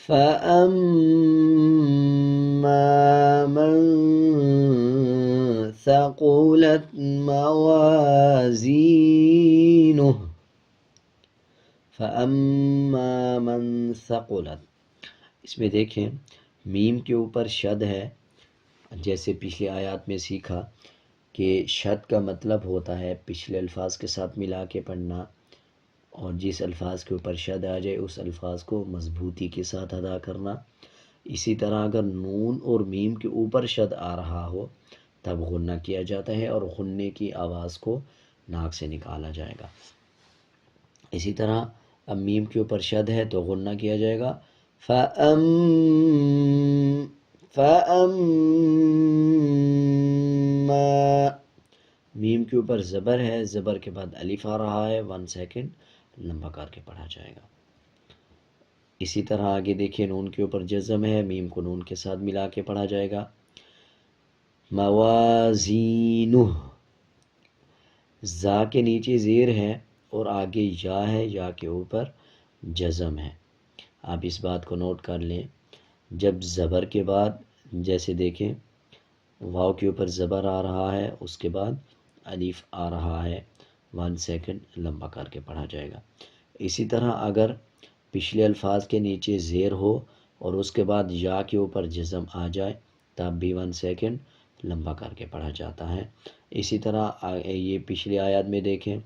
فَأَمَّا مَنْ ثَقُلَتْ مَوَازِينُهُ فَأَمَّا مَنْ ثَقُلَتْ، اس میں دیکھیں میم کے اوپر شد ہے، جیسے پچھلی آیات میں سیکھا کہ شد کا مطلب ہوتا ہے پچھلے الفاظ کے ساتھ ملا کے پڑھنا، اور جس الفاظ کے اوپر شد آ جائے اس الفاظ کو مضبوطی کے ساتھ ادا کرنا۔ اسی طرح اگر نون اور میم کے اوپر شد آ رہا ہو تب غنہ کیا جاتا ہے اور غننے کی آواز کو ناک سے نکالا جائے گا۔ اسی طرح اب میم کے اوپر شد ہے تو غنہ کیا جائے گا فَأَمَّا، میم کے اوپر زبر ہے، زبر کے بعد الف آ رہا ہے، 1 سیکنڈ لمبا کر کے پڑھا جائے گا۔ اسی طرح آگے دیکھیں نون کے اوپر جزم ہے، میم کو نون کے ساتھ ملا کے پڑھا جائے گا موازینہ، زا کے نیچے زیر ہے اور آگے یا ہے، یا کے اوپر جزم ہے۔ آپ اس بات کو نوٹ کر لیں، جب زبر کے بعد جیسے دیکھیں واو کے اوپر زبر آ رہا ہے، اس کے بعد الف آ رہا ہے، 1 سیکنڈ لمبا کر کے پڑھا جائے گا۔ اسی طرح اگر پچھلے الفاظ کے نیچے زیر ہو اور اس کے بعد یا کے اوپر جزم آ جائے تب بھی 1 سیکنڈ لمبا کر کے پڑھا جاتا ہے۔ اسی طرح یہ پچھلی آیات میں دیکھیں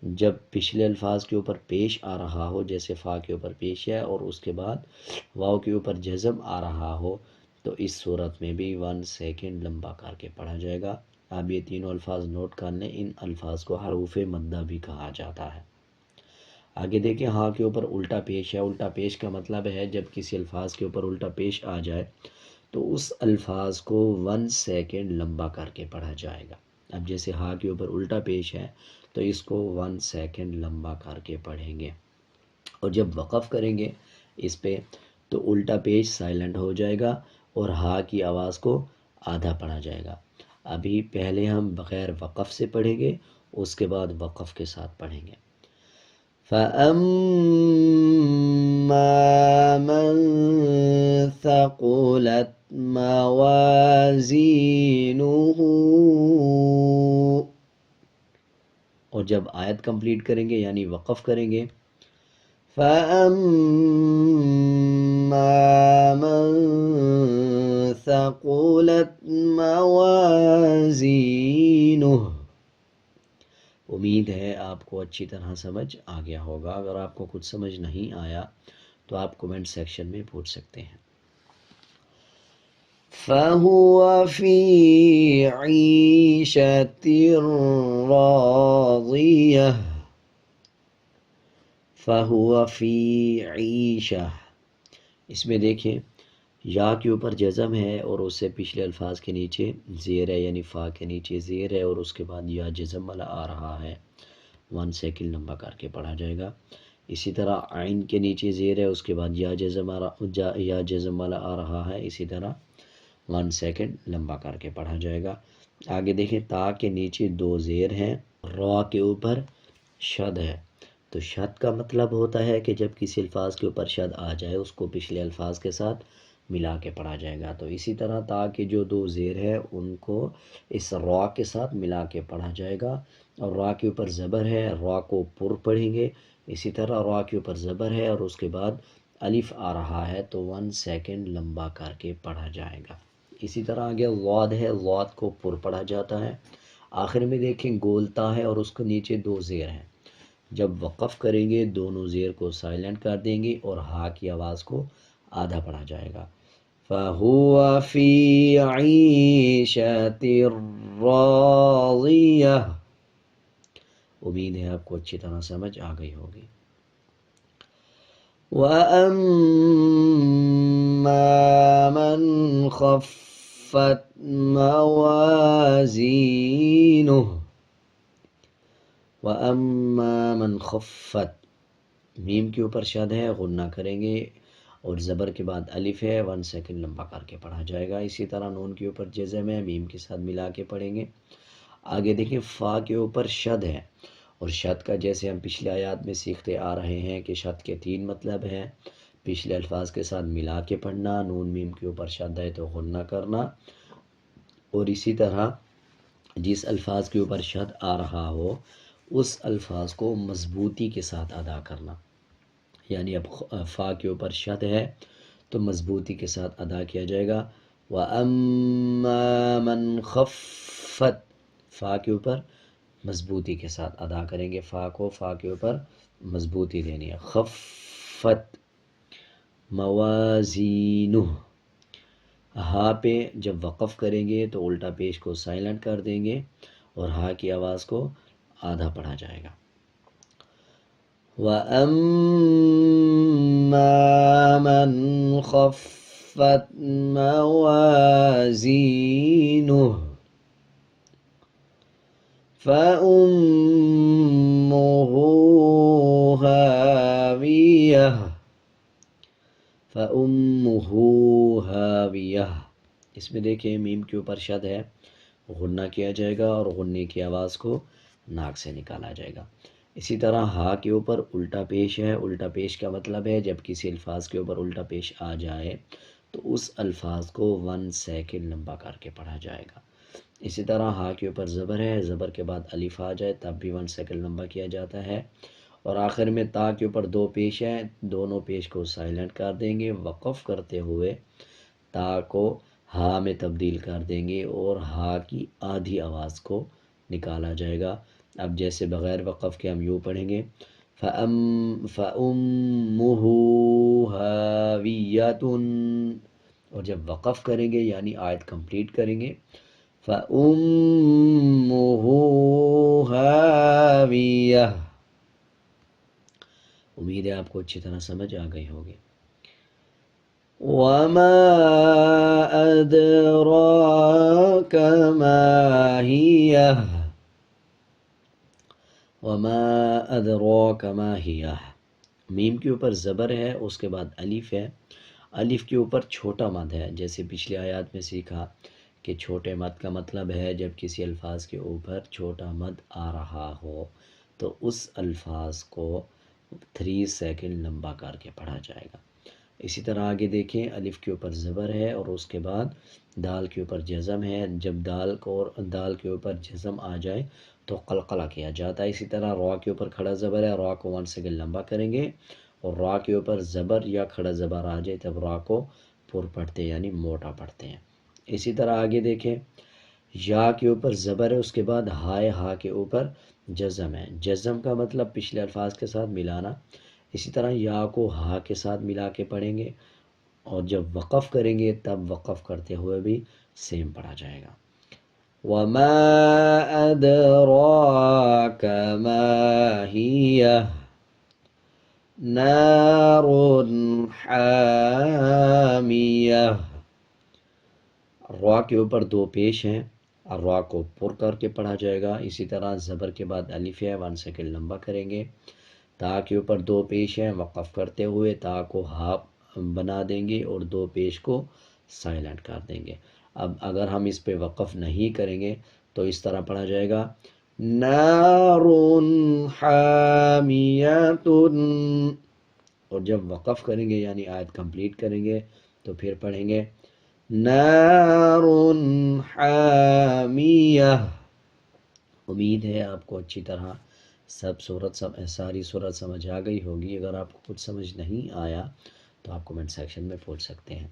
جب پچھلے الفاظ کے اوپر پیش آ رہا ہو، جیسے فا کے اوپر پیش ہے اور اس کے بعد واو کے اوپر جزم آ رہا ہو، تو اس صورت میں بھی 1 سیکنڈ لمبا کر کے پڑھا جائے گا۔ آپ یہ تینوں الفاظ نوٹ کر لیں، ان الفاظ کو حروف مدہ بھی کہا جاتا ہے۔ آگے دیکھیں ہاں کے اوپر الٹا پیش ہے، الٹا پیش کا مطلب ہے جب کسی الفاظ کے اوپر الٹا پیش آ جائے تو اس الفاظ کو 1 سیکنڈ لمبا کر کے پڑھا جائے گا۔ اب جیسے ہاں کے اوپر الٹا پیش ہے تو اس کو 1 سیکنڈ لمبا کر کے پڑھیں گے، اور جب وقف کریں گے اس پہ تو الٹا پیش سائلنٹ ہو جائے گا اور ہا کی آواز کو آدھا پڑھا جائے گا۔ ابھی پہلے ہم بغیر وقف سے پڑھیں گے، اس کے بعد وقف کے ساتھ پڑھیں گے۔ فَأَمَّا مَنْ ثَقُلَتْ مَوَازِينُهُ، اور جب آیت کمپلیٹ کریں گے یعنی وقف کریں گے فَأَمَّا مَنْ ثَقُلَتْ مَوَازِينُهُ، امید ہے آپ کو اچھی طرح سمجھ آ گیا ہوگا۔ اگر آپ کو کچھ سمجھ نہیں آیا تو آپ کومنٹ سیکشن میں پوچھ سکتے ہیں۔ فَهُوَ فِي عِيشَةٍ رَاضِيَةٍ، فَهُوَ فِي عِيشَةٍ، اس میں دیکھیں یا کے اوپر جزم ہے اور اس سے پچھلے الفاظ کے نیچے زیر ہے، یعنی فا کے نیچے زیر ہے اور اس کے بعد یا جزم والا آ رہا ہے، 1 سیکنڈ لمبا کر کے پڑھا جائے گا۔ اسی طرح عین کے نیچے زیر ہے، اس کے بعد یا جزم والا آ رہا ہے، اسی طرح 1 سیکنڈ لمبا کر کے پڑھا جائے گا۔ آگے دیکھیں تا کے نیچے 2 زیر ہیں، را کے اوپر شد ہے، تو شد کا مطلب ہوتا ہے کہ جب کسی الفاظ کے اوپر شد آ جائے اس کو پچھلے الفاظ کے ساتھ ملا کے پڑھا جائے گا۔ تو اسی طرح تا کے جو 2 زیر ہے ان کو اس را کے ساتھ ملا کے پڑھا جائے گا، اور را کے اوپر زبر ہے، را کو پر پڑھیں گے۔ اسی طرح را کے اوپر زبر ہے اور اس کے بعد الف آ رہا ہے تو 1 سیکنڈ لمبا کر کے پڑھا جائے گا۔ اسی طرح آگے ضاد ہے، ضاد کو پر پڑھا جاتا ہے۔ آخر میں دیکھیں گولتا ہے اور اس کے نیچے 2 زیر ہیں، جب وقف کریں گے دونوں زیر کو سائلنٹ کر دیں گے اور ہا کی آواز کو آدھا پڑھا جائے گا۔ فَهُوَ فِي عِيشَةٍ رَاضِيَةٍ، امید ہے آپ کو اچھی طرح سمجھ آ گئی ہوگی۔ وَأَمَّا مَنْ خَفَّتْ مَوَازِينُهُ، وَأَمَّا مَنْ خَفَّتْ، میم کے اوپر شد ہے، غنہ کریں گے اور زبر کے بعد الف ہے، 1 سیکنڈ لمبا کر کے پڑھا جائے گا۔ اسی طرح نون کے اوپر جزم ہے، میم کے ساتھ ملا کے پڑھیں گے۔ آگے دیکھیں فا کے اوپر شد ہے، اور شد کا جیسے ہم پچھلے آیات میں سیکھتے آ رہے ہیں کہ شد کے 3 مطلب ہیں۔ پچھلے الفاظ کے ساتھ ملا کے پڑھنا، نون میم کے اوپر شد ہے تو غنہ کرنا، اور اسی طرح جس الفاظ کے اوپر شد آ رہا ہو اس الفاظ کو مضبوطی کے ساتھ ادا کرنا، یعنی اب فا کے اوپر شد ہے تو مضبوطی کے ساتھ ادا کیا جائے گا۔ وَأَمَّا مَنْ خَفَّتْ، فا کے اوپر مضبوطی کے ساتھ ادا کریں گے، فا کے اوپر مضبوطی دینی ہے، خفت موازینہ، ہا پہ جب وقف کریں گے تو الٹا پیش کو سائلنٹ کر دیں گے اور ہا کی آواز کو آدھا پڑھا جائے گا۔ وَأَمَّا مَنْ خَفَّتْ مَوَازِينُهُ فَأُمُّهُ هَاوِيَةٌ، فَأُمُّهُ هَاوِيَةٌ، اس میں دیکھیں میم کے اوپر شد ہے، غنہ کیا جائے گا اور غنے کی آواز کو ناک سے نکالا جائے گا۔ اسی طرح ہا کے اوپر الٹا پیش ہے، الٹا پیش کا مطلب ہے جب کسی الفاظ کے اوپر الٹا پیش آ جائے تو اس الفاظ کو 1 سیکنڈ لمبا کر کے پڑھا جائے گا۔ اسی طرح ہا کے اوپر زبر ہے، زبر کے بعد الف آ جائے تب بھی 1 سیکنڈ لمبا کیا جاتا ہے، اور آخر میں تا کے اوپر 2 پیش ہیں، دونوں پیش کو سائلنٹ کر دیں گے، وقف کرتے ہوئے تا کو ہا میں تبدیل کر دیں گے اور ہا کی آدھی آواز کو نکالا جائے گا۔ اب جیسے بغیر وقف کے ہم یوں پڑھیں گے، فَأُمُّهُ هَاوِيَةٌ، اور جب وقف کریں گے یعنی آیت کمپلیٹ کریں گے، فَأُمُّهُ هَاوِيَةٌ۔ امید ہے آپ کو اچھی طرح سمجھ آ گئی ہوگی۔ وَمَا أَدْرَاكَ مَا هِيَهْ، وَمَا أَدْرَاكَ مَا هِيَهْ، میم کے اوپر زبر ہے، اس کے بعد الف ہے، الف کے اوپر چھوٹا مد ہے، جیسے پچھلی آیات میں سیکھا کہ چھوٹے مد کا مطلب ہے جب کسی الفاظ کے اوپر چھوٹا مد آ رہا ہو تو اس الفاظ کو 3 سیکنڈ لمبا کر کے پڑھا جائے گا۔ اسی طرح آگے دیکھیں، الف کے اوپر زبر ہے اور اس کے بعد دال کے اوپر جزم ہے، جب دال کے اوپر جزم آ جائے تو قلقلہ کیا جاتا ہے۔ اسی طرح را کے اوپر کھڑا زبر ہے، را کو 1 سیکنڈ لمبا کریں گے، اور را کے اوپر زبر یا کھڑا زبر آ جائے تب را کو پر پڑھتے ہیں یعنی موٹا پڑھتے ہیں۔ اسی طرح آگے دیکھیں، یا کے اوپر زبر ہے، اس کے بعد ہائے، ہا کے اوپر جزم ہے، جزم کا مطلب پچھلے الفاظ کے ساتھ ملانا۔ اسی طرح یا کو ہا کے ساتھ ملا کے پڑھیں گے، اور جب وقف کریں گے تب وقف کرتے ہوئے بھی سیم پڑھا جائے گا۔ وَمَا أَدْرَاكَ مَا هِيَهْ نَارٌ حَامِيَةٌ، را کے اوپر 2 پیش ہیں، اور را کو پر کر کے پڑھا جائے گا۔ اسی طرح زبر کے بعد الف ہے، 1 سیکنڈ لمبا کریں گے، تا کے اوپر 2 پیش ہیں، وقف کرتے ہوئے تا کو ہا بنا دیں گے اور 2 پیش کو سائلنٹ کر دیں گے۔ اب اگر ہم اس پہ وقف نہیں کریں گے تو اس طرح پڑھا جائے گا، نَارٌ حَامِيَةٌ، اور جب وقف کریں گے یعنی آیت کمپلیٹ کریں گے تو پھر پڑھیں گے، نَارٌ حَامِيَةٌ۔ امید ہے آپ کو اچھی طرح ساری صورت سمجھ آ گئی ہوگی۔ اگر آپ کو کچھ سمجھ نہیں آیا تو آپ کمنٹ سیکشن میں پوچھ سکتے ہیں۔